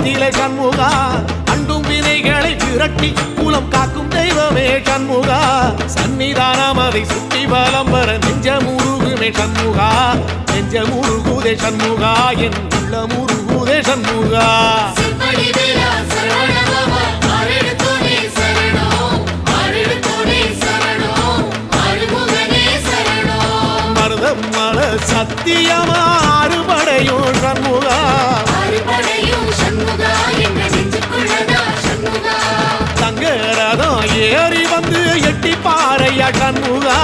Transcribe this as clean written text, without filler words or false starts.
கோலத்திலே சண்முகா அண்டும் வினைகளை விரட்டி குலம் காக்கும் தெய்வமே சண்முகா சன்னிதானம் அதை சுற்றி பலம் வர நெஞ்சமுருகுமே சண்முகா நெஞ்சமுருகுதே சண்முகா என் உள்ள முருகுதே சண்முகா மருதமல சத்தியமா அறுபடையும் சண்முகா தங்க ரதம் ஏறி வந்து எட்டி பாறையா சண்முகா